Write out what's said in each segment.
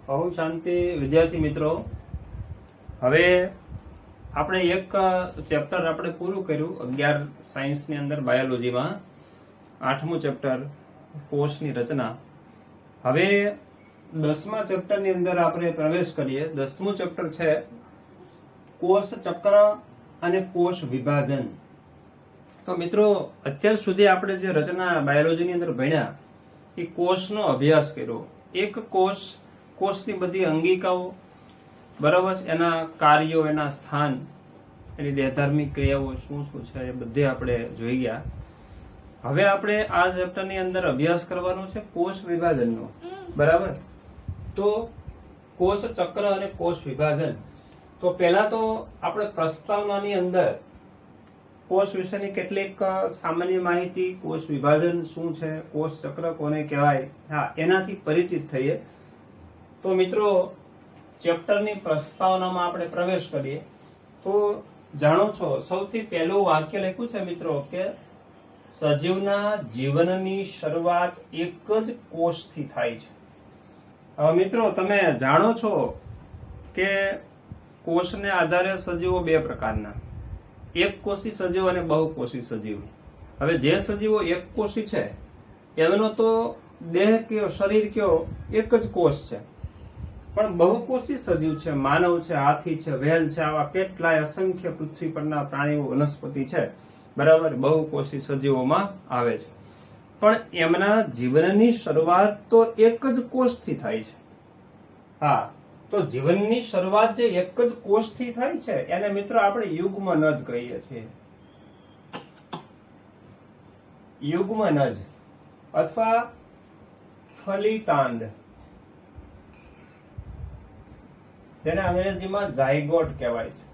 ઓમ શાંતિ વિદ્યાર્થી મિત્રો, હવે આપણે એક ચેપ્ટર આપણે પૂરું કર્યું 11 સાયન્સની અંદર બાયોલોજીમાં 8મું ચેપ્ટર કોષની રચના. હવે 10મા ચેપ્ટરની અંદર આપણે પ્રવેશ કરીએ. 10મું ચેપ્ટર છે કોષ ચક્ર અને કોષ વિભાજન. તો મિત્રો, અત્યાર સુધી આપણે જે રચના બાયોલોજીની અંદર ભણ્યા એ કોષનો અભ્યાસ કર્યો. એક કોષની બધી અંગિકાઓ, બરાબર, એના કાર્યો, એના સ્થાન, એની દેહધાર્મિક ક્રિયાઓ શું શું છે એ બધે આપણે જોઈ ગયા. હવે આપણે આ ચેપ્ટરની અંદર અભ્યાસ કરવાનો છે કોષ વિભાજનનો, બરાબર. તો કોષ ચક્ર અને કોષ વિભાજન. તો પહેલા તો આપણે પ્રસ્તાવનાની અંદર કોષ વિશેની કેટલીક સામાન્ય માહિતી, કોષ વિભાજન શું છે, કોષ ચક્ર કોને કહેવાય, એનાથી પરિચિત થઈએ. તો મિત્રો, ચેપ્ટરની પ્રસ્તાવનામાં આપણે પ્રવેશ કરીએ. તો જાણો છો, સૌથી પહેલું વાક્ય લખ્યું છે મિત્રો કે સજીવના જીવનની શરૂઆત એક જ કોષથી થાય છે. હવે મિત્રો, તમે જાણો છો કે કોષને આધારે સજીવો બે પ્રકારના, એક કોષી સજીવ અને બહુકોષી સજીવ. હવે જે સજીવો એક કોષી છે એમનો તો દેહ કયો, શરીર કયો, એક જ કોષ છે. પણ બહુકોષી સજીવ છે, માનવ છે, હાથી છે, વ્હેલ છે, આવા કેટલાય અસંખ્ય પૃથ્વી પરના પ્રાણીઓ, વનસ્પતિ છે, બરાબર, બહુકોષી સજીવોમાં આવે છે. પણ એમના જીવનની શરૂઆત તો એક જ કોષથી થાય છે. હા, તો જીવનની શરૂઆત જે એક જ કોષથી થાય છે એને મિત્રો આપણે યુગ્મનજ કહીએ છીએ. યુગ્મનજ અથવા ફલિતાંડ, જેને અંગ્રેજીમાં ઝાયગોટ કહેવાય છે.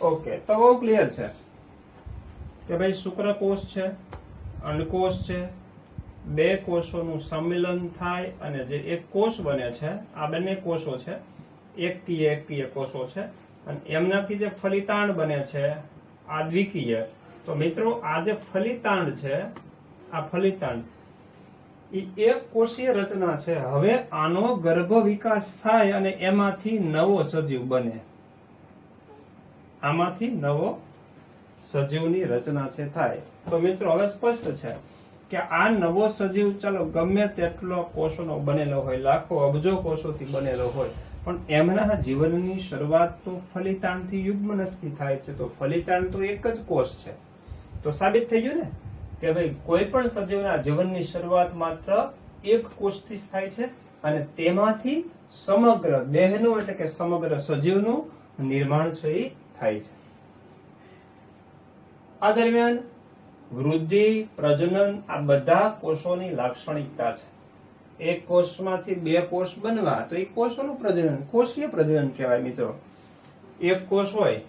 ઓકે, તો બહુ ક્લિયર છે કે ભાઈ શુક્રકોષ છે, અંડકોષ છે, બે કોષોનું સંમિલન થાય અને જે એક કોષ બને છે. આ બંને કોષો છે એકકીય કોષો છે, અને એમનાથી જે ફલિતાંડ બને છે આ દ્વિકીય. તો મિત્રો, આ જે ફલિતાંડ છે, આ ફલિતાંડ એક કોષીય રચના છે. હવે આનો ગર્ભ વિકાસ થાય અને એમાંથી નવો સજીવ બને. આમાંથી નવો સજીવની રચના છે થાય. તો મિત્રો, હવે સ્પષ્ટ છે કે આ નવો સજીવ, ચાલો ગમે તેટલો કોષોનો બનેલો હોય, લાખો અબજો કોષોથી બનેલો હોય, પણ એમના જીવનની શરૂઆત તો ફલિતાંડથી યુગ્મનજથી થાય છે. તો ફલિતાંડ તો એક જ કોષ છે. તો સાબિત થઈ ગયું ને કે ભાઈ કોઈ પણ સજીવના જીવનની શરૂઆત માત્ર એક કોષથી જ થાય છે અને તેમાંથી સમગ્ર દેહનું, એટલે કે સમગ્ર સજીવનું નિર્માણ છે એ થાય છે. આ દરમિયાન વૃદ્ધિ, પ્રજનન, આ બધા કોષોની લાક્ષણિકતા છે. એક કોષમાંથી બે કોષ બનવા, તો એ કોષોનું પ્રજનન, કોષીય પ્રજનન કહેવાય. મિત્રો, એક કોષ હોય,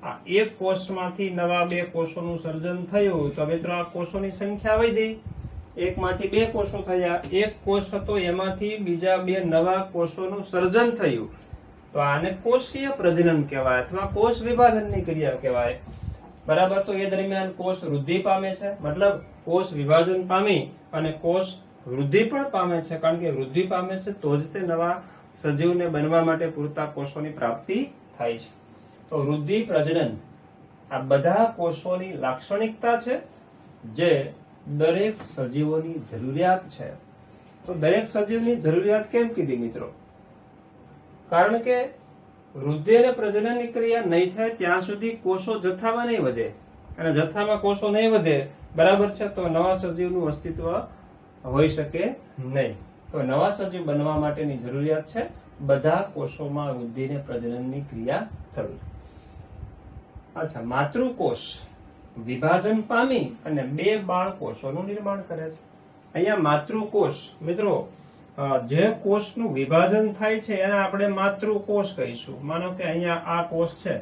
આ એક કોષમાંથી નવા બે કોષોનું સર્જન થયું, તો મિત્રો આ કોષોની સંખ્યા વધી. એકમાંથી બે કોષો થયા, એક કોષ હતો એમાંથી બીજા બે નવા કોષોનું સર્જન થયું, તો આને કોષીય પ્રજનન કહેવાય અથવા કોષ વિભાજનની ક્રિયા કહેવાય, બરાબર. તો એ દરમિયાન કોષ વૃદ્ધિ પામે છે, મતલબ કોષ વિભાજન પામી અને કોષ વૃદ્ધિ પણ પામે છે. કારણ કે વૃદ્ધિ પામે છે તો જ તે નવા સજીવને બનવા માટે પૂરતા કોષોની પ્રાપ્તિ થાય છે. તો વૃદ્ધિ, પ્રજનન, આ બધા કોષોની લાક્ષણિકતા છે જે દરેક સજીવોની જરૂરિયાત છે. તો દરેક સજીવની જરૂરિયાત કેમ કીધી મિત્રો? કારણ કે વૃદ્ધિ અને પ્રજનનની ક્રિયા નહીં થાય ત્યાં સુધી કોષો જથ્થામાં નહીં વધે, અને જથ્થામાં કોષો નહીં વધે, બરાબર છે, તો નવા સજીવનું અસ્તિત્વ હોઈ શકે નહીં. તો નવા સજીવ બનવા માટેની જરૂરિયાત છે બધા કોષોમાં વૃદ્ધિ અને પ્રજનનની ક્રિયા થવી. અચ્છા, માતૃકોષ વિભાજન પામી અને બે બાળકોષોનું નિર્માણ કરે છે. અહીંયા માતૃકોષ, મિત્રો, જે કોષનું વિભાજન થાય છે એને આપણે માતૃકોષ કહીશું. માનો કે અહીંયા આ કોષ છે,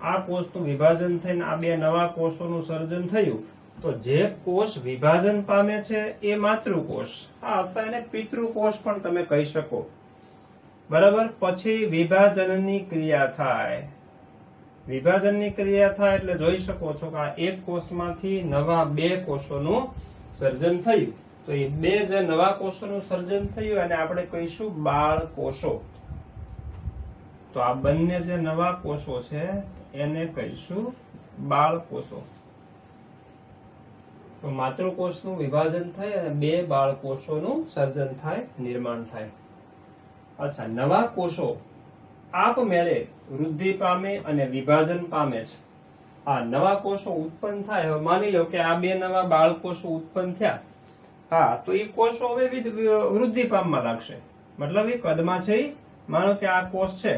આ કોષનું વિભાજન થઈને આ બે નવા કોષોનું સર્જન થયું, તો જે કોષ વિભાજન પામે છે એ માતૃકોષ, અથવા એને પિતૃકોષ પણ તમે કહી શકો, બરાબર. પછી વિભાજનની ક્રિયા થાય. વિભાજનની ક્રિયા થાય એટલે જોઈ શકો છો કે આ એક કોષમાંથી નવા બે કોષોનું સર્જન થયું. તો એ બે જે નવા કોષોનું સર્જન થયું અને આપણે કહીશું બાળ કોષો. તો આ બંને જે નવા કોષો છે એને કહીશું બાળ કોષો. તો માતૃકોષનું વિભાજન થાય અને બે બાળ કોષોનું સર્જન થાય, નિર્માણ થાય. અચ્છા, નવા કોષો આપમેળે વૃદ્ધિ પામે અને વિભાજન પામે છે. આ નવા કોષો ઉત્પન્ન થાય. હવે માની લો કે આ બે નવા બાળકોષો ઉત્પન્ન થયા. હા, તો એ કોષો હવે વૃદ્ધિ પામવા લાગશે. મતલબ એ કદમાં છે. માનો કે આ કોષ છે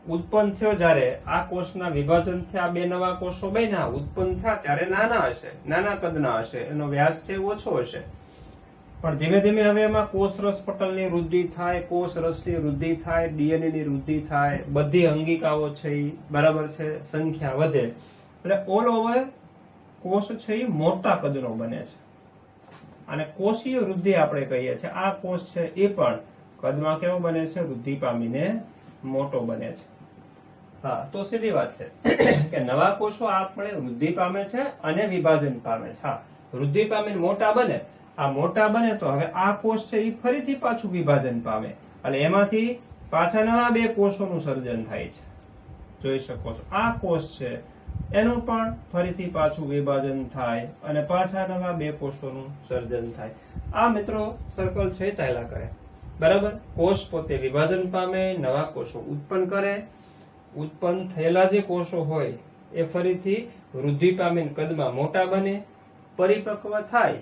ઉત્પન્ન થયો, જયારે આ કોષના વિભાજન થયા, બે નવા કોષો બન્યા, ઉત્પન્ન થયા ત્યારે નાના હશે, નાના કદના હશે, એનો વ્યાસ છે ઓછો હશે. પણ ધીમે ધીમે હવે એમાં કોષરસ પટલની વૃદ્ધિ થાય, કોષરસની વૃદ્ધિ થાય, ડીએનએ ની વૃદ્ધિ થાય, બધી અંગિકાઓ છે એ બરાબર છે, સંખ્યા વધે, એટલે ઓલ ઓવર કોષ છે એ મોટા કદનો બને છે. અને કોષીય વૃદ્ધિ આપણે કહીએ છીએ. આ કોષ છે એ પણ કદમાં કેવો બને છે? વૃદ્ધિ પામીને મોટો બને છે. હા, તો સીધી વાત છે કે નવા કોષો આપણે વૃદ્ધિ પામે છે અને વિભાજન પામે છે. હા, વૃદ્ધિ પામીને મોટા બને. આ મોટા બને તો હવે આ કોષ છે એ ફરીથી પાછું વિભાજન પામે અને એમાંથી પાછા નવા બે કોષોનું સર્જન થાય છે. જોઈ શકો છો આ કોષ છે એનું પણ ફરીથી પાછું વિભાજન થાય અને પાછા નવા બે કોષોનું સર્જન થાય. આ મિત્રો સર્કલ છે ચાલ્યા કરે. બરાબર, કોષ પોતે વિભાજન પામે, નવા કોષો ઉત્પન્ન કરે, ઉત્પન્ન થયેલા જે કોષો હોય એ ફરીથી વૃદ્ધિ પામીને કદમાં મોટા બને, પરિપક્વ થાય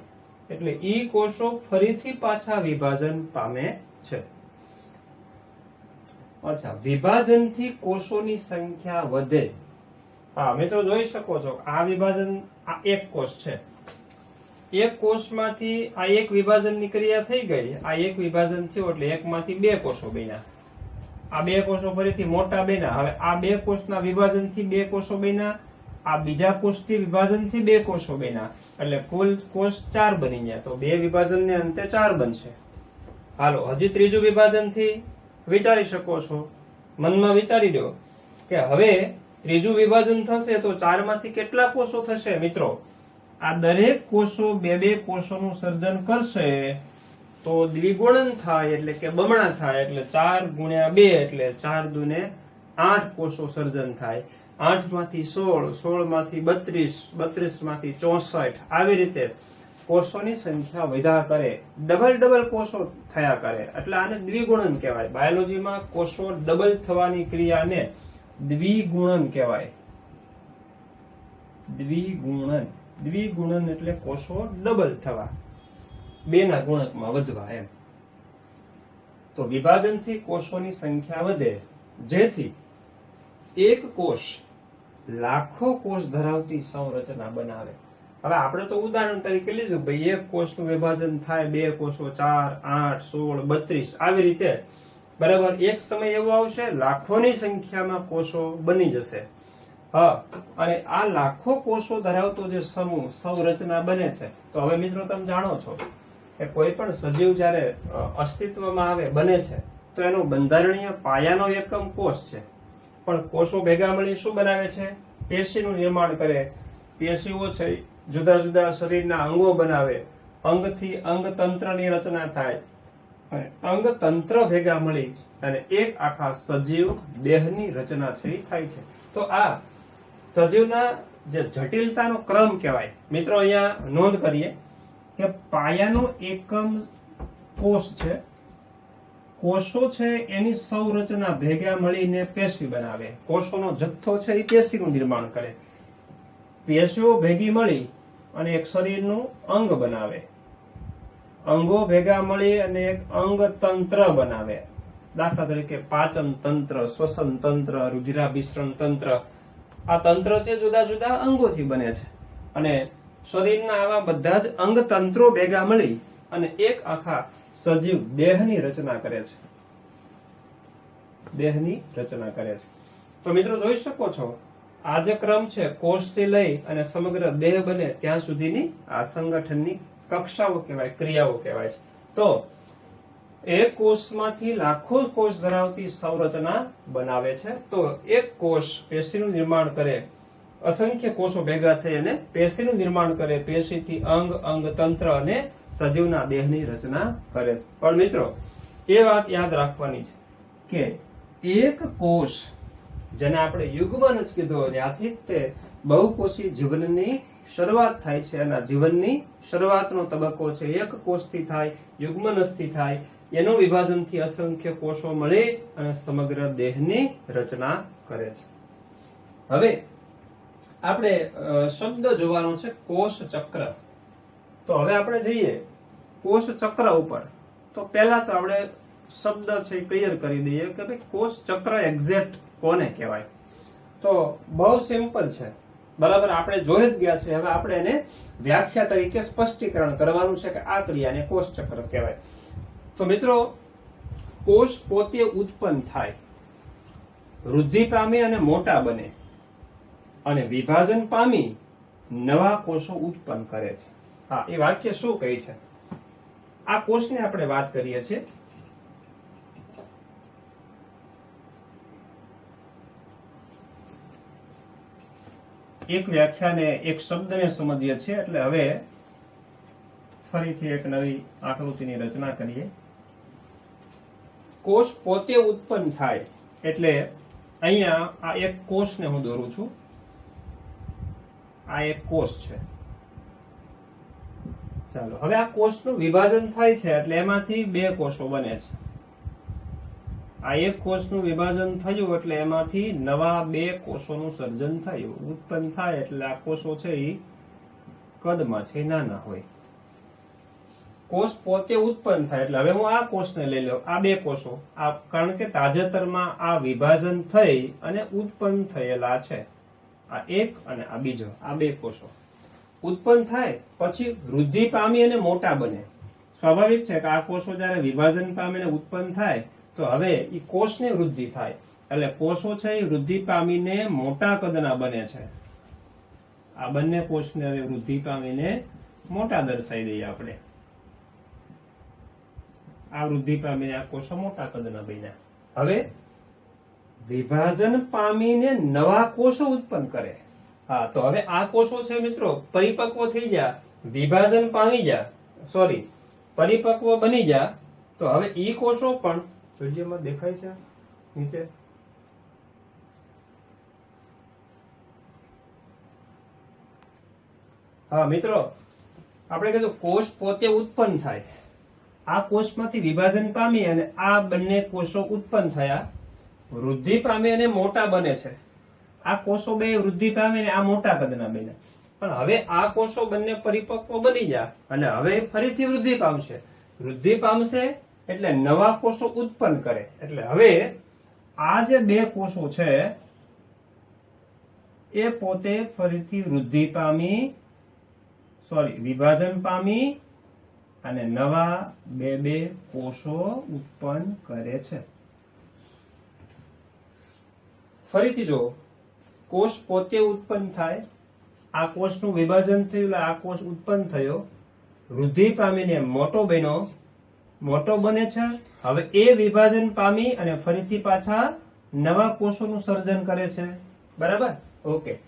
એટલે ઈ કોષો ફરીથી પાછા વિભાજન પામે છે. અચ્છા, વિભાજનથી કોષોની સંખ્યા વધે. હા મિત્રો, જોઈ શકો છો આ વિભાજન, આ એક કોષ છે, એક કોષમાંથી આ એક વિભાજનની ક્રિયા થઈ ગઈ, આ એક વિભાજન થયું એટલે એકમાંથી બે કોષો બન્યા, આ બે કોષો ફરીથી મોટા બન્યા. હવે આ બે કોષના વિભાજનથી બે કોષો બન્યા, આ બીજા કોષથી વિભાજનથી બે કોષો બન્યા, એટલે કુલ કોષ 4 બની ગયા. તો બે વિભાજનને અંતે 4 બનશે. હાલો, હજી ત્રીજું વિભાજનથી વિચારી શકો છો, મનમાં વિચારી લો કે હવે ત્રીજું વિભાજન થશે તો 4 માંથી કેટલા કોષો થશે? મિત્રો, આ દરેક કોષો બે બે કોષોનું સર્જન કરશે તો દ્વિગુણન થાય એટલે કે બમણા થાય, એટલે 4 ગુણ્યા 2 એટલે 4 દુને 8 કોષો સર્જન થાય. 8 માંથી 16, 16 માંથી 32, 32 માંથી 64, આવી રીતે કોષોની સંખ્યા વધ્યા કરે, ડબલ ડબલ કોષો થયા કરે, એટલે આને દ્વિગુણન કહેવાય. બાયોલોજીમાં કોષો ડબલ થવાની ક્રિયાને દ્વિગુણન કહેવાય. દ્વિગુણન, દ્વિગુણન એટલે કોષો ડબલ થવા, બેના ગુણકમાં વધવા એમ. તો વિભાજનથી કોષોની સંખ્યા વધે, જેથી એક કોષ લાખો કોષ ધરાવતી સંરચના બનાવે. હવે આપણે તો ઉદાહરણ તરીકે લીધું, ભાઈ એક કોષનું વિભાજન થાય, બે કોષો 4, 8, 16, 32 આવી રીતે. બરાબર, એક સમય એવો આવશે લાખોની સંખ્યામાં કોષો બની જશે. હા, અને આ લાખો કોષો ધરાવતો જે સમૂહ સંરચના બને છે. તો હવે મિત્રો તમે જાણો છો કે કોઈ પણ સજીવ જયારે અસ્તિત્વમાં આવે, બને છે, તો એનો બંધારણીય પાયાનો એકમ કોષ છે. પણ કોષો ભેગા મળી શું બનાવે છે? પેશીનું નિર્માણ કરે. પેશીઓ છે જુદા જુદા શરીરના અંગો બનાવે, અંગથી અંગતંત્રની રચના થાય અને અંગતંત્ર ભેગા મળી અને એક આખા સજીવ દેહની રચના છે એ થાય છે. તો આ સજીવના જે જટિલતાનો ક્રમ કહેવાય. મિત્રો, અહીંયા નોંધ કરીએ કે પાયાનો એકમ કોષ છે. કોષો છે એની સંરચના ભેગા મળીને પેશી બનાવે. કોષોનો જથ્થો છે એ પેશીનું નિર્માણ કરે. પેશીઓ ભેગી મળી અને એક શરીરનું અંગ બનાવે. અંગો ભેગા મળી અને એક અંગતંત્ર બનાવે. દાખલા તરીકે પાચન તંત્ર, શ્વસન તંત્ર, રુધિરાભિસરણ તંત્ર. આ તંત્ર છે જુદા જુદા અંગોથી બને છે અને શરીરના આવા બધા જ અંગતંત્રો ભેગા મળી અને એક આખા સજીવ દેહની રચના કરે છે. દેહની રચના કરે છે. તો મિત્રો જોઈ શકો છો આ જે ક્રમ છે, કોષથી લઈ અને સમગ્ર દેહ બને ત્યાં સુધીની આ સંગઠનની કક્ષાઓ કહેવાય, ક્રિયાઓ કહેવાય છે. તો એક કોષમાંથી લાખો કોષ ધરાવતી સંરચના બનાવે છે. તો એક કોષ પેશીનું નિર્માણ કરે અસંખ્ય કોષો ભેગા થઈ અને પેશીનું નિર્માણ કરે, પેશીથી અંગ, અંગ તંત્ર અને સજીવના દેહની રચના કરે છે. પણ મિત્રો એ વાત યાદ રાખવાની છે કે એક કોષ, જેને આપણે યુગ્મન જ કીધો, ત્યાંથી તે બહુકોષી જીવનની શરૂઆત થાય છે. અને જીવનની શરૂઆતનો તબક્કો છે એક કોષથી થાય, યુગ્મનસથી થાય, એનું વિભાજનથી અસંખ્ય કોષો મળી અને સમગ્ર દેહની રચના કરે છે. હવે આપણે શબ્દ જોવાનો છે કોષ ચક્ર. તો હવે આપણે જઈએ કોષ ચક્ર ઉપર. તો પહેલા તો આપણે શબ્દ છે ક્લિયર કરી દઈએ કે ભાઈ કોષ ચક્ર એક્ઝેક્ટ કોને કહેવાય. તો બહુ સિમ્પલ છે, બરાબર, આપણે જોઈ જ ગયા છે. હવે આપણે એને વ્યાખ્યા તરીકે સ્પષ્ટીકરણ કરવાનું છે કે આ ક્રિયાને કોષ ચક્ર કહેવાય. તો મિત્રો, કોષ પોતે ઉત્પન્ન થાય, વૃદ્ધિ પામી અને મોટા બને અને વિભાજન પામી નવા કોષો ઉત્પન્ન કરે છે. હા, એ વાક્ય શું કહે છે? આ કોષને આપણે વાત કરીએ છીએ. એક વ્યાખ્યાને, એક શબ્દને સમજીએ છીએ. એટલે હવે ફરીથી એક નવી આકૃતિની રચના કરીએ. કોષ પોતે ઉત્પન્ન થાય એટલે અહીંયા આ એક કોષને હું દોરું છું. આ એક કોષ છે. ચાલો, હવે આ કોષનું વિભાજન થાય છે એટલે એમાંથી બે કોષો બને છે. આ એક કોષનું વિભાજન થયું એટલે એમાંથી નવા બે કોષોનું સર્જન થયું, ઉત્પન્ન થાય. એટલે આ કોષો છે એ કદમાં છે, નાના હોય. કોષ પોતે ઉત્પન્ન થાય એટલે હવે હું આ કોષને લઈ લઉં, આ બે કોષો, આ કારણ કે તાજેતરમાં આ વિભાજન થઈ અને ઉત્પન્ન થયેલા છે. આ એક અને આ બીજો, આ બે કોષો ઉત્પન્ન થાય પછી વૃદ્ધિ પામી અને મોટા બને. સ્વાભાવિક છે કે આ કોષો જયારે વિભાજન પામીને ઉત્પન્ન થાય તો હવે એ કોષની વૃદ્ધિ થાય. એટલે કોષો છે એ વૃદ્ધિ પામીને મોટા કદના બને છે. આ બંને કોષને હવે વૃદ્ધિ પામીને મોટા દર્શાવી દઈએ આપણે. આ વૃદ્ધિ પામીને આ કોષો મોટા કદના બન્યા. હવે વિભાજન પામીને નવા કોષો ઉત્પન્ન કરે. હા, તો હવે આ કોષો છે મિત્રો પરિપક્વ થઈ ગયા, વિભાજન પામી ગયા, સોરી પરિપક્વ બની ગયા. તો હવે ઈ કોષો પણ વિડીયોમાં દેખાય છે નીચે. હા મિત્રો, આપણે કીધું કોષ પોતે ઉત્પન્ન થાય. આ કોષમાંથી વિભાજન પામી અને આ બંને કોષો ઉત્પન્ન થયા, વૃદ્ધિ પામી અને મોટા બને છે. આ કોષો બે વૃદ્ધિ પામીને આ મોટા કદના બન્યા. પણ હવે આ કોષો બંને પરિપક્વ બની ગયા અને હવે ફરીથી વૃદ્ધિ પામશે. વૃદ્ધિ પામશે એટલે નવા કોષો ઉત્પન્ન કરે. એટલે હવે આ જે બે કોષો છે એ પોતે ફરીથી વૃદ્ધિ પામી, સોરી વિભાજન પામી અને નવા બે કોષો ઉત્પન્ન કરે છે. ફરીથી જો કોષ પોતે ઉત્પન્ન થાય, આ કોષનું વિભાજન થયું, આ કોષ ઉત્પન્ન થયો, વૃદ્ધિ પામીને મોટો બન્યો, મોટો બને છે. હવે એ વિભાજન પામી અને ફરીથી પાછા નવા કોષોનું સર્જન કરે છે. બરાબર, ઓકે.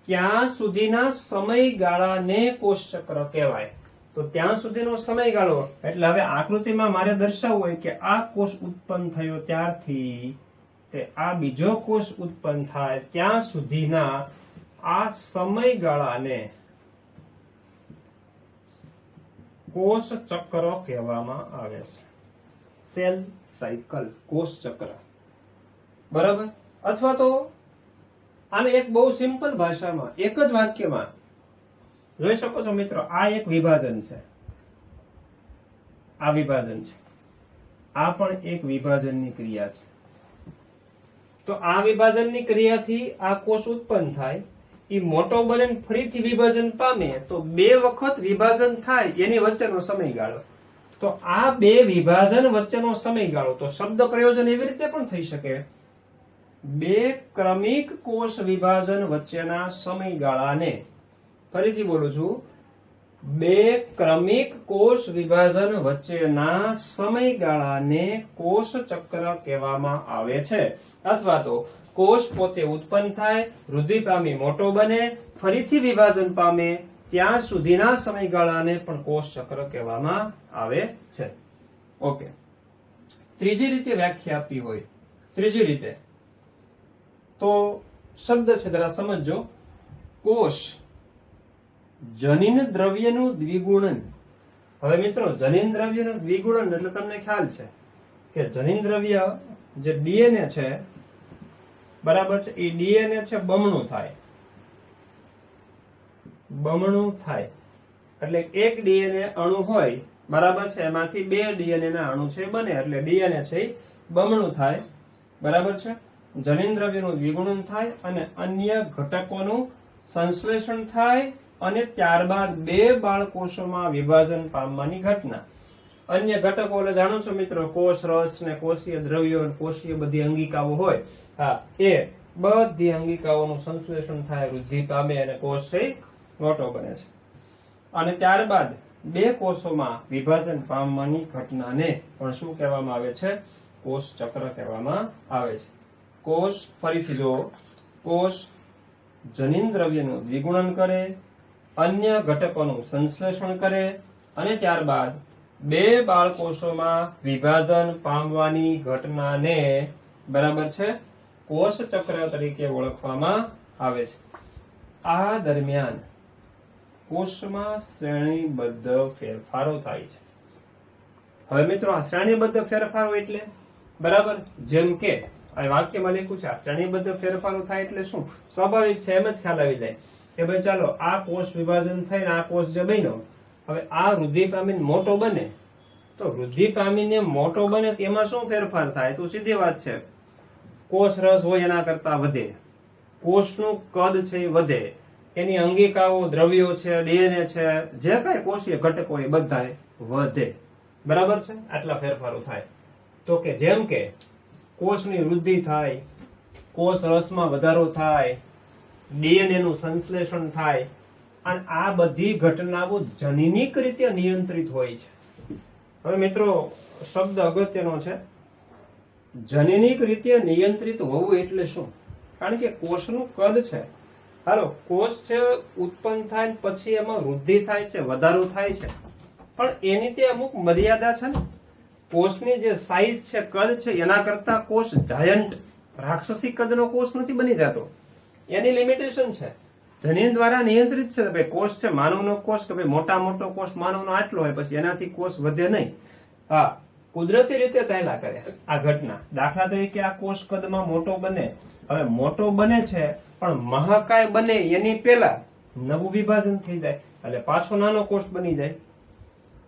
ક્યાં સુધીના સમયગાળાને કોષ ચક્ર કહેવાય? તો ત્યાં સુધીનો સમયગાળો એટલે હવે આકૃતિમાં મારે દર્શાવવું હોય કે આ કોષ ઉત્પન્ન થયો ત્યારથી તે આ બીજો કોષ ઉત્પન્ન થાય ત્યાં સુધીના આ સમયગાળાને કોષ ચક્ર કહેવામાં આવે છે. સેલ સાયકલ, કોષ ચક્ર. બરાબર. અથવા તો આને એક બહુ સિમ્પલ ભાષામાં એક જ વાક્યમાં જોઈ શકો છો મિત્રો. આ એક વિભાજન છે, આ વિભાજન છે, આ પણ એક વિભાજનની ક્રિયા છે. તો આ વિભાજનની ક્રિયાથી આ કોષ ઉત્પન્ન થાય, એ મોટો બને ફરીથી વિભાજન પામે તો બે વખત વિભાજન થાય એની વચ્ચેનો સમયગાળો. તો આ બે વિભાજન વચ્ચેનો સમયગાળો, તો શબ્દ પ્રયોજન એવી રીતે પણ થઈ શકે, બે ક્રમિક કોષ વિભાજન વચ્ચેના સમયગાળાને, ફરીથી બોલું છું, બે ક્રમિક કોષ વિભાજન વચ્ચેના સમયગાળાને કોષ ચક્ર કહેવામાં આવે છે. અથવા તો કોષ પોતે ઉત્પન્ન થાય, વૃદ્ધિ પામી મોટો બને, ફરીથી વિભાજન પામે, ત્યાં સુધીના સમયગાળાને પણ કોષ ચક્ર કહેવામાં આવે છે. ઓકે, ત્રીજી રીતે વ્યાખ્યા આપી હોય, ત્રીજી રીતે તો શબ્દ છે જરા સમજો. કોષ જનીન દ્રવ્યનું દ્વિગુણન. હવે મિત્રો, જનીન દ્રવ્યનું દ્વિગુણન એટલે તમને ખ્યાલ છે કે જનીન દ્રવ્ય જે ડીએનએ છે, બરાબર છે, એ ડીએનએ છે બમણું થાય. બમણું થાય એટલે એક ડીએનએ અણુ હોય, બરાબર છે, એમાંથી 2 ડીએનએ ના અણુ છે બને, એટલે ડીએનએ છે એ બમણું થાય. બરાબર છે. જનીન દ્રવ્યનું દ્વિગુણન થાય અને અન્ય ઘટકોનું સંશ્લેષણ થાય અને ત્યારબાદ 2 બાળકોષોમાં વિભાજન પામવાની ઘટના. અન્ય ઘટકો એટલે જાણો છો મિત્રો, કોષ રસ ને કોષીય દ્રવ્યો, કોષીય બધી અંગિકાઓ હોય, હા, એ બધી અંગિકાઓનું સંશ્લેષણ થાય, વૃદ્ધિ પામે અને કોષ છે મોટો બને છે. અને ત્યારબાદ 2 કોષોમાં વિભાજન પામવાની ઘટનાને પણ શું કહેવામાં આવે છે? કોષ ચક્ર કહેવામાં આવે છે. કોષ, ફરીથી જુઓ, કોષ જનીન દ્રવ્યનું દ્વિગુણન કરે, અન્ય ઘટકોનું સંશ્લેષણ કરે અને ત્યારબાદ 2 બાળકોષોમાં વિભાજન પામવાની ઘટનાને, બરાબર છે, કોષ ચક્ર તરીકે ઓળખવામાં આવે છે. આ દરમિયાન કોષમાં શ્રેણીબદ્ધ ફેરફારો થાય છે. હવે મિત્રો, આ શ્રેણીબદ્ધ ફેરફારો એટલે, બરાબર, જેમ કે આ વાક્યમાં લખ્યું છે, આ શ્રેણીબદ્ધ ફેરફારો થાય એટલે શું? સ્વાભાવિક છે, એમ જ ખ્યાલ આવી જાય કે ભાઈ ચાલો, આ કોષ વિભાજન થઈને આ કોષ જે બન્યો, હવે આ વૃદ્ધિ પામીને મોટો બને, તો વૃદ્ધિ પામીને મોટો બને તેમાં શું ફેરફાર થાય? તો સીધી વાત છે, કોષ રસ હોય એના કરતા વધે, કોષનું કદ છે એ વધે, એની અંગિકાઓ, દ્રવ્યો છે, ડીએનએ છે, જે કઈ કોષીય ઘટકો એ બધા વધે. બરાબર છે. આટલા ફેરફારો થાય. તો કે જેમ કે કોષની વૃદ્ધિ થાય, કોષ રસમાં વધારો થાય, ડીએનએ નું સંશ્લેષણ થાય, અને આ બધી ઘટનાઓ જનીનિક રીતે નિયંત્રિત હોય છે. હવે મિત્રો, શબ્દ અગત્યનો છે. જનીનિક રીતે નિયંત્રિત હોવું એટલે શું? કારણ કે કોષનું કદ છે, હાલો, કોષ છે ઉત્પન્ન થાય પછી એમાં વૃદ્ધિ થાય છે, વધારો થાય છે, પણ એની તે અમુક મર્યાદા છે ને. કોષની જે સાઈઝ છે, કદ છે, એના કરતા કોષ જાયન્ટ, રાક્ષસી કદનો કોષ નથી બની જતો. એની લિમિટેશન છે, જનીન દ્વારા નિયંત્રિત છે. ભાઈ કોષ છે, માનવનો કોષ, કે ભાઈ મોટો કોષ માનવનો આટલો હોય, પછી એનાથી કોષ વધે નહીં. હા, કુદરતી રીતે ચાલ્યા કરે આ ઘટના. દાખલા તરીકે આ કોષ કદમાં મોટો બને, હવે મોટો બને છે પણ મહાકાય બને એની પહેલા નવું વિભાજન થઈ જાય, એટલે પાછો નાનો કોષ બની જાય.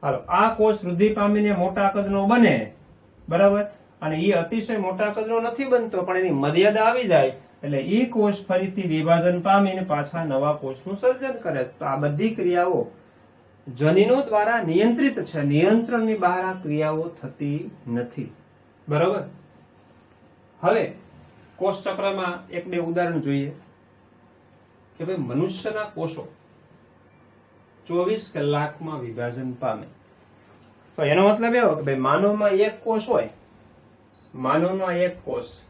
હાલો, આ કોષ વૃદ્ધિ પામીને મોટા કદનો બને, બરાબર, અને એ અતિશય મોટા કદનો નથી બનતો, પણ એની મર્યાદા આવી જાય એટલે એ કોષ ફરીથી વિભાજન પામીને પાછા નવા કોષનું સર્જન કરે. તો આ બધી ક્રિયાઓ જનીનો દ્વારા નિયંત્રિત છે, નિયંત્રણની બહાર આ ક્રિયાઓ થતી નથી. બરાબર. હવે કોષ ચક્રમાં 1-2 ઉદાહરણ જોઈએ કે ભાઈ મનુષ્યના કોષો 24 કલાકમાં વિભાજન પામે. તો એનો મતલબ એવો કે ભાઈ માનવમાં 1 કોષ હોય, માનવમાં 1 કોષ,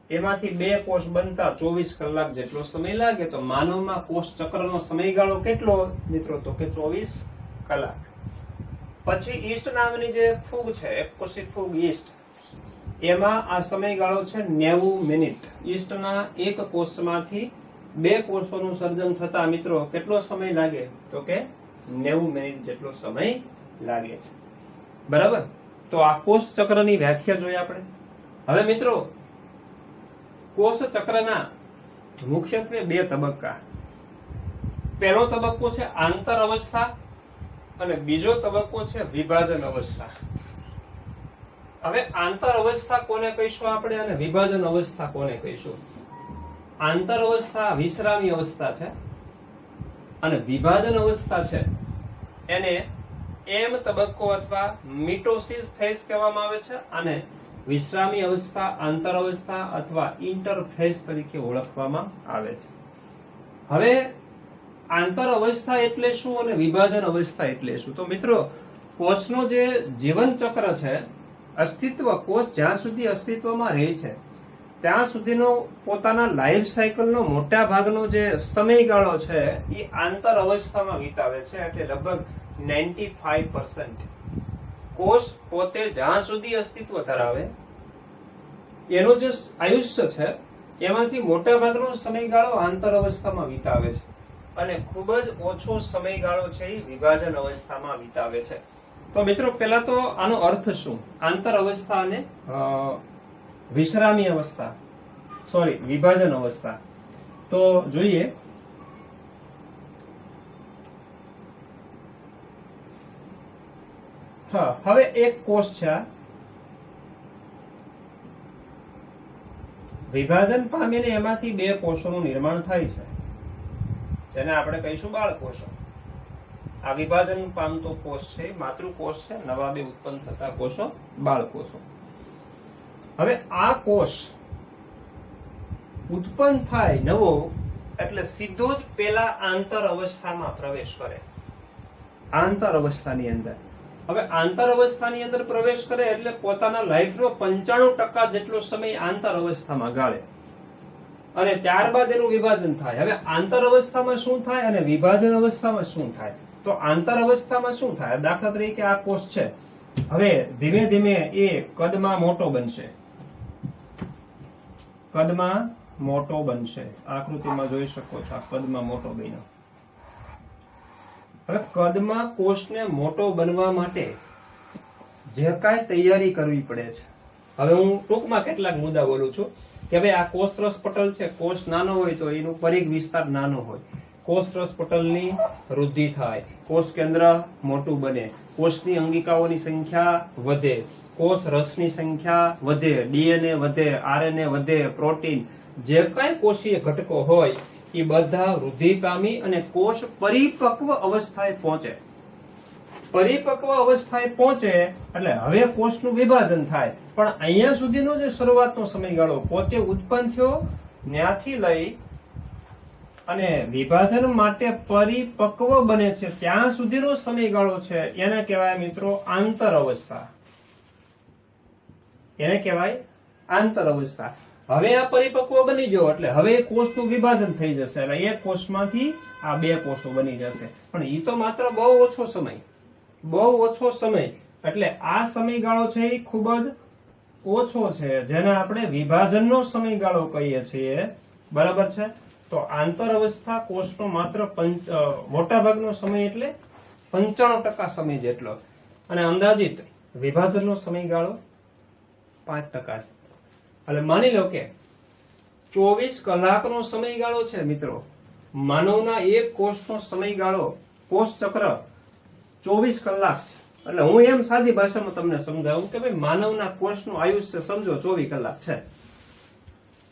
એમાંથી 2 કોષ બનતા 24 કલાક જેટલો સમય લાગે. તો માનવમાં કોષ ચક્રનો સમયગાળો કેટલો મિત્રો? તો કે 24 કલાક. પછી ઈસ્ટ નામની જે ફૂગ છે, એકકોષી ફૂગ ઈસ્ટ, એમાં આ સમયગાળો છે 90 મિનિટ. ઈસ્ટના એક કોષમાંથી 2 કોષોનું સર્જન થતા મિત્રો કેટલો સમય લાગે? તો કે 90 મિનિટ જેટલો સમય લાગે છે. બરાબર. તો આ કોષ ચક્રની વ્યાખ્યા જોઈએ આપણે. હવે મિત્રો, કોષ ચક્રના મુખ્યત્વે 2 તબક્કા. પહેલો તબક્કો છે આંતર અવસ્થા અને બીજો તબક્કો છે વિભાજન અવસ્થા. હવે આંતર અવસ્થા કોને કહીશું આપણે અને વિભાજન અવસ્થા કોને કહીશું? આંતર અવસ્થા વિશ્રામી અવસ્થા છે અને વિભાજન અવસ્થા છે એને એમ તબક્કો અથવા મિટોસિસ ફેઝ કહેવામાં આવે છે, અને વિશ્રામી અવસ્થા, આંતર અવસ્થા અથવા ઇન્ટરફેઝ તરીકે ઓળખવામાં આવે છે. હવે આંતર અવસ્થા એટલે શું અને વિભાજન અવસ્થા એટલે શું? તો મિત્રો, કોષનો જે જીવન ચક્ર છે, અસ્તિત્વ, કોષ જ્યાં સુધી અસ્તિત્વમાં રહે છે ત્યાં સુધીનો પોતાના લાઈફ સાયકલનો મોટા ભાગનો જે સમયગાળો છે એ આંતર અવસ્થામાં વિતાવે છે. એટલે લગભગ 95% કોષ પોતે જ્યાં સુધી અસ્તિત્વ ધરાવે એનો જે આયુષ્ય છે એમાંથી મોટા ભાગનો સમયગાળો આંતર અવસ્થામાં વિતાવે છે અને ખૂબ જ ઓછો સમયગાળો છે એ વિભાજન અવસ્થામાં વિતાવે છે. તો મિત્રો પહેલા તો આનો અર્થ શું, આંતર અવસ્થા અને વિશ્રામી અવસ્થા, વિભાજન અવસ્થા. તો જોઈએ. હા, હવે એક કોષ છે, વિભાજન પામીને એમાંથી બે કોષોનું નિર્માણ થાય છે જેને આપણે કહીશું બાળકોષો. આ વિભાજન પામતો કોષ છે માતૃકોષ છે, નવા બે ઉત્પન્ન થતા કોષો બાળકોષો. હવે આ કોષ ઉત્પન્ન થાય નવો એટલે સીધો જ પેલા આંતર અવસ્થામાં પ્રવેશ કરે. આંતર અવસ્થાની અંદર, હવે આંતર અવસ્થાની અંદર પ્રવેશ કરે એટલે પોતાના લાઈફનો 95% જેટલો સમય આંતર અવસ્થામાં ગાળે અને ત્યારબાદ એનું વિભાજન થાય. હવે આંતર અવસ્થામાં શું થાય અને વિભાજન અવસ્થામાં શું થાય? તો આંતર અવસ્થામાં શું થાય? દાખલા તરીકે આ કોષ છે, હવે ધીમે ધીમે એ કદમાં મોટો બનશે, કદમાં મોટો બનશે. આકૃતિમાં જોઈ શકો છો, આ કદમાં મોટો બન્યો. હવે કદમાં કોષને મોટો બનવા માટે જે કાંઈ તૈયારી કરવી પડે છે, હવે હું ટૂંકમાં કેટલાક મુદ્દા બોલું છું કે ભાઈ આ કોષરસ પટલ છે, કોષ નાનો હોય તો એનું પરિઘ વિસ્તાર નાનો હોય, કોષરસ પટલની વૃદ્ધિ થાય, કોષ કેન્દ્ર મોટું બને, કોષની અંગિકાઓની સંખ્યા વધે, કોષ રસની સંખ્યા વધે, ડીએનએ વધે, આરએનએ વધે, પ્રોટીન જે કાંઈ કોષીય ઘટકો હોય એ બધા વૃદ્ધિ પામી અને કોષ પરિપક્વ અવસ્થાએ પહોંચે. પરિપક્વ અવસ્થાએ પહોંચે એટલે હવે કોષનું વિભાજન થાય. પણ અહીંયા સુધીનો જે શરૂઆતનો સમયગાળો પોતે ઉત્પન્ન થયો ત્યાંથી લઈ અને વિભાજન માટે પરિપક્વ બને છે ત્યાં સુધીનો સમયગાળો છે એને કહેવાય મિત્રો આંતર અવસ્થા. એને કહેવાય આંતર અવસ્થા. હવે આ પરિપક્વ બની ગયો એટલે હવે કોષનું વિભાજન થઈ જશે એટલે એક કોષમાંથી આ બે કોષો બની જશે. પણ એ તો માત્ર બહુ ઓછો સમય, બહુ ઓછો સમય. એટલે આ સમયગાળો છે એ ખૂબ જ ઓછો છે જેને આપણે વિભાજનનો સમયગાળો કહીએ છીએ. બરાબર છે? તો આંતર અવસ્થા કોષનો માત્ર મોટા ભાગનો સમય એટલે 95% સમય જેટલો અને અંદાજિત વિભાજનનો સમયગાળો 5% છે. એટલે માની લો કે 24 કલાકનો સમયગાળો છે મિત્રો. માનવના એક કોષનો સમયગાળો, કોષ ચક્ર 24 કલાક છે. એટલે હું એમ સાદી ભાષામાં તમને સમજાવું કે ભાઈ માનવના કોષનું આયુષ્ય સમજો 24 કલાક છે.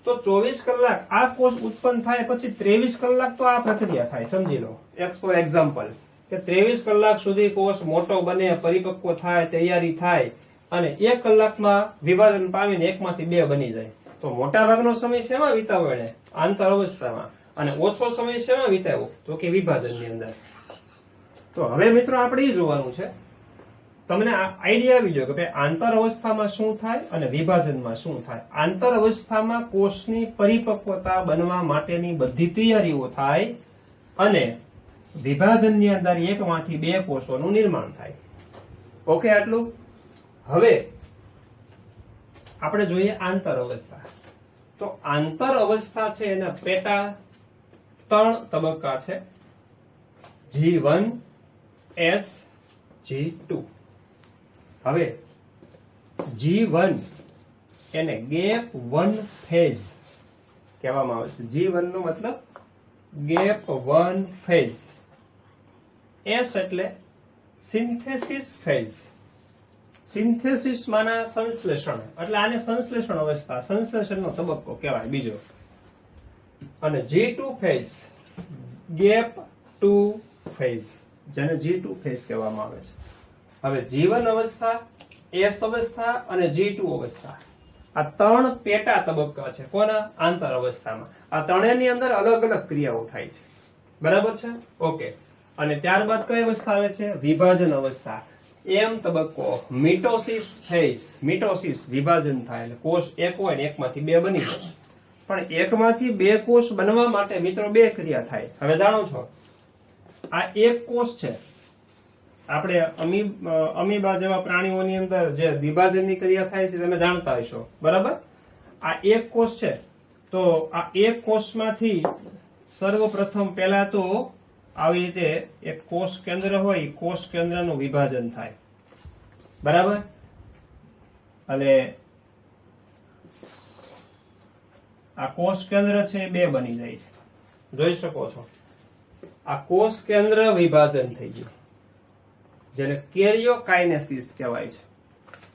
તો 24 કલાક આ કોષ ઉત્પન્ન થાય પછી 23 કલાક તો આ પ્રક્રિયા થાય. સમજી લો ફોર એક્ઝામ્પલ કે 23 કલાક સુધી કોષ મોટો બને, પરિપક્વ થાય, તૈયારી થાય અને 1 કલાકમાં વિભાજન પામીને એકમાંથી બે બની જાય. તો મોટા ભાગનો સમય શેમાં વિતાવ્યો એને? આંતર અવસ્થામાં. અને ઓછો સમય શેમાં વિતાવ્યો? તો કે વિભાજનની અંદર. તો હવે મિત્રો આપણે એ જોવાનું છે, તમને આઈડિયા આવી ગયો કે ભાઈ આંતર અવસ્થામાં શું થાય અને વિભાજનમાં શું થાય. આંતર અવસ્થામાં કોષની પરિપક્વતા બનવા માટેની બધી તૈયારીઓ થાય અને વિભાજનની અંદર એકમાંથી બે કોષોનું નિર્માણ થાય. ઓકે, આટલું. હવે આપણે જોઈએ આંતર અવસ્થા. તો આંતર અવસ્થા છે એના પેટા 3 તબક્કા છે, G1, S, G2. હવે G1 એને ગેપ 1 ફેઝ કહેવામાં આવે છે. G1 નો મતલબ ગેપ 1 ફેઝ. S એટલે સિન્થેસિસ ફેઝ. સિન્થેસિસ માના સંશ્લેષણ, એટલે આને સંશ્લેષણ અવસ્થા, સંશ્લેષણનો તબક્કો કહેવાય બીજો. અને G2 ફેઝ ગેપ 2 ફેઝ, જેને G2 ફેઝ કહેવામાં આવે છે. હવે G1 અવસ્થા, S અવસ્થા અને G2 અવસ્થા આ 3 પેટા તબક્કા છે. કોના? આંતર અવસ્થામાં. આ ત્રણેયની અંદર અલગ અલગ ક્રિયાઓ થાય છે. બરાબર છે? ઓકે. અને ત્યારબાદ કઈ અવસ્થા આવે છે? વિભાજન અવસ્થા. એમ તબક્કો મિટોસિસ ફેઝ. મિટોસિસ વિભાજન થાય એટલે કોષ એક હોય ને એકમાંથી બે બની જાય. પણ એકમાંથી બે કોષ બનવા માટે મિત્રો બે ક્રિયા થાય. હવે જાણો છો આ એક કોષ છે, આપણે અમીબા જેવા પ્રાણીઓની અંદર જે વિભાજનની ક્રિયા થાય છે તમે જાણતા હશો, બરાબર. આ એક કોષ છે, તો આ એક કોષમાંથી સર્વપ્રથમ પહેલા તો આવી રીતે એક કોષ કેન્દ્ર હોય, કોષ કેન્દ્રનું વિભાજન થાય, બરાબર. અને આ કોષ કેન્દ્ર છે એ બે બની જાય છે, જોઈ શકો છો. આ કોષ કેન્દ્ર વિભાજન થઈ ગયું, જેને કેરિયોકાઇનેસિસ કહેવાય છે.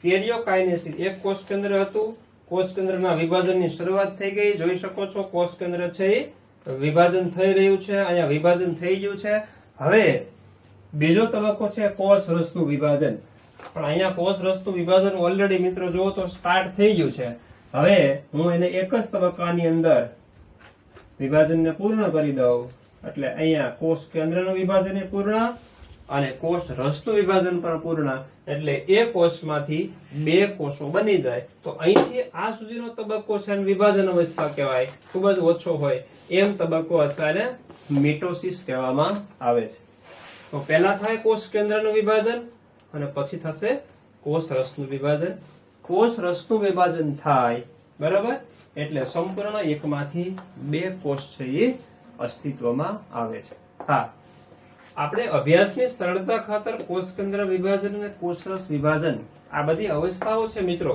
કેરિયોકાઇનેસિસ. એક કોષ કેન્દ્ર હતું, કોષ કેન્દ્રના વિભાજનની શરૂઆત થઈ ગઈ. જોઈ શકો છો કોષ કેન્દ્ર છે એ વિભાજન થઈ રહ્યું છે, અહીંયા વિભાજન થઈ ગયું છે. હવે બીજો તબક્કો છે કોષ રસનું વિભાજન. પણ અહીંયા કોષ રસનું વિભાજન ઓલરેડી મિત્રો જુઓ તો સ્ટાર્ટ થઈ ગયું છે. હવે હું એને એક જ તબક્કાની અંદર વિભાજનને પૂર્ણ કરી દઉં એટલે અહીંયા કોષ કેન્દ્રનું વિભાજન એ પૂર્ણ અને કોષ રસનું વિભાજન પણ પૂર્ણ. એટલે એ કોષમાંથી બે કોષો બની જાય. તો અહીંથી આ સુધીનો તબક્કો છે વિભાજન અવસ્થા કહેવાય, ખૂબ જ ઓછો હોય એમ તબક્કો અથવા એને મિટોસિસ કહેવામાં આવે છે. તો પહેલા થાય કોષ કેન્દ્રનું વિભાજન અને પછી થશે કોષ રસનું વિભાજન. કોષ રસનું વિભાજન થાય, બરાબર, એટલે સંપૂર્ણ એકમાંથી બે કોષ છે એ અસ્તિત્વમાં આવે છે. હા, આપણે અભ્યાસની સરળતા ખાતર કોષ કેન્દ્ર વિભાજન અને કોષરસ વિભાજન આ બધી અવસ્થાઓ છે મિત્રો.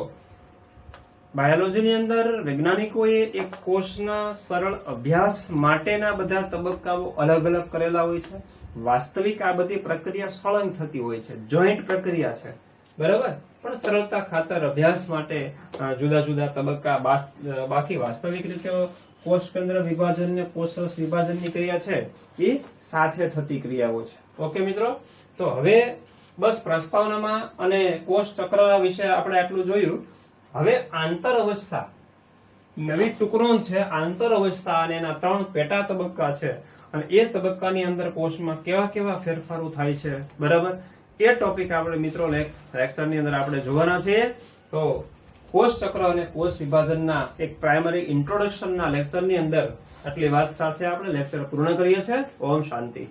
બાયોલોજીની અંદર વૈજ્ઞાનિકોએ એક કોષના સરળ અભ્યાસ માટેના બધા તબક્કાઓ અલગ અલગ કરેલા હોય છે. વાસ્તવિક આ બધી પ્રક્રિયા સળંગ થતી હોય છે, જોઈન્ટ પ્રક્રિયા છે, બરાબર. પણ સરળતા ખાતર અભ્યાસ માટે જુદા જુદા તબક્કા, બાકી વાસ્તવિક રીતે કોષ કેન્દ્ર વિભાજન ને કોષરસ વિભાજનની ક્રિયા છે એ સાથે થતી ક્રિયાઓ છે. ઓકે મિત્રો, તો હવે બસ પ્રસ્તાવનામાં અને કોષ ચક્ર વિશે આપણે આટલું જોયું. હવે આંતર અવસ્થા, નવી ટુકડો છે આંતર અવસ્થા અને એના 3 પેટા તબક્કા છે અને એ તબક્કાની અંદર કોષમાં કેવા કેવા ફેરફારો થાય છે, બરાબર, એ ટોપિક આપણે મિત્રો લેક્ચરની અંદર આપણે જોવાના છીએ. તો કોષ ચક્ર અને કોષ વિભાજનના એક પ્રાઇમરી ઇન્ટ્રોડક્શનના લેક્ચરની અંદર આટલી વાત સાથે આપણે લેક્ચર પૂર્ણ કરીએ છીએ. ઓમ શાંતિ.